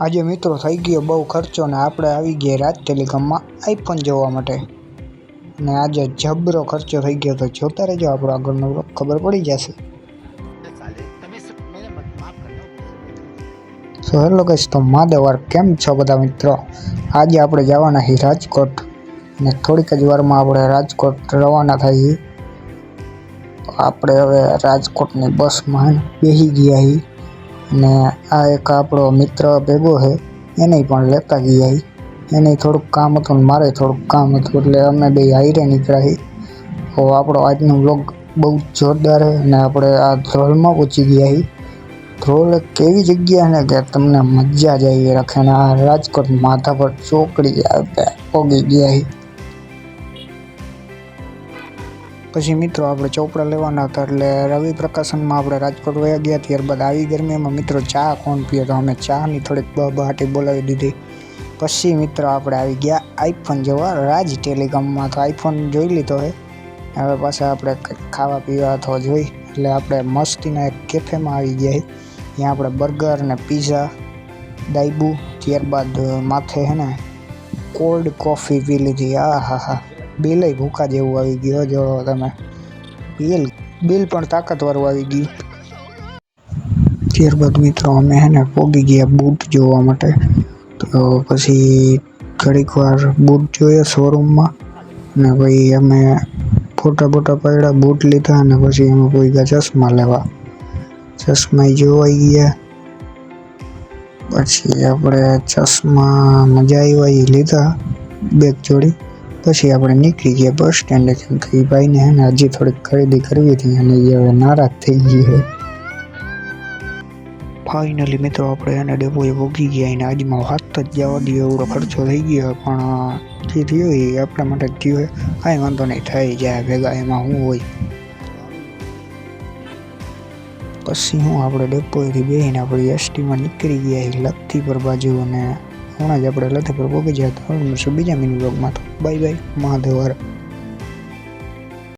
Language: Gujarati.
આજે મિત્રો થઈ ગયો બહુ ખર્ચો ને આપણે આવી ગયા રાજ ટેલિકોમમાં આઈફોન જોવા માટે અને આજે જબરો ખર્ચો થઈ ગયો તો જોતા રહેજો આપણો આગળનો વ્લોગ, ખબર પડી જશે. સો હેલો ગાઈસ, તો માદેવાર કેમ છો બધા મિત્રો. આજે આપણે જવાના છીએ રાજકોટ અને થોડીક જ વારમાં આપણે રાજકોટ રવાના થઈએ. તો આપણે હવે રાજકોટની બસમાં બેસી ગયા છીએ અને આ એક આપણો મિત્ર ભેગો છે એને પણ લેતા ગયા. એને થોડુંક કામ હતું ને મારે થોડુંક કામ હતું એટલે અમે બે હાઈરે નીકળ્યા છીએ. તો આપણો આજનો વ્લોગ બહુ જોરદાર છે અને આપણે આ ધ્રોલમાં પહોંચી ગયા છીએ. ધ્રોલ એક એવી જગ્યા છે ને કે તમને મજા જ આવી રાખે ને આ રાજકોટ માધાપર ચોકડી પહોંચી ગયા છીએ. પછી મિત્રો આપણે ચોપડા લેવાના હતા એટલે રવિ પ્રકાશનમાં આપણે રાજકોટ વયા ગયા. ત્યારબાદ આવી ગરમીમાં મિત્રો ચા કોણ પીએ તો અમે ચાની થોડીક બહાટી બોલાવી દીધી. પછી મિત્રો આપણે આવી ગયા આઈફોન જોવા રાજ ટેલિકોમમાં. તો આઈફોન જોઈ લીધો છે, હવે પાછા આપણે ખાવા પીવા અથવા જોઈ એટલે આપણે મસ્તીના એક કેફેમાં આવી ગયા. ત્યાં આપણે બર્ગર ને પીઝા દાઈબુ, ત્યારબાદ માથે છે ને કોલ્ડ કોફી પી લીધી. હા બિલ ભૂકા જેવું આવી ગયો જો તમે, બિલ પણ તાકાતવાળું આવી ગયું. ત્યારબાદ મિત્રો અમે છે ને પહોંચી ગયા બૂટ જોવા માટે. તો પછી ઘડીક વાર બૂટ જોયા શોરૂમમાં અને પછી અમે ફોટા પાડ્યા, બૂટ લીધા અને પછી અમે કોઈ ગયા ચશ્મા લેવા. ચશ્મા જોવાઈ ગયા. પછી આપણે ચશ્મા મજા આવી લીધા બેગ જોડી. પછી આપણે નીકળી ગયા બસ સ્ટેન્ડે, કેમ કે એ ભાઈને હે ને હજી થોડીક ખરીદી કરવી હતી અને એ હવે નારાજ થઈ ગઈ છે. ફાઇનલી મિત્રો આપણે એને ડેપોએ પહોંચી ગયા અને આજમાં વાત જ જવા દઈએ, એવડો ખર્ચો થઈ ગયો પણ જે થયો એ આપણા માટે જ થયો. કાંઈ વાંધો નહીં, થઈ જાય ભેગા, એમાં શું હોય. પછી હું આપણે ડેપોએથી બેસીને આપણે એસટીમાં નીકળી ગયા લખીપર બાજુ અને હમણાં જ આપણે લખીપર પહોંચી ગયા. તો બીજા મિની બ્લોગમાં તો બાય બાય, મહાદેવર.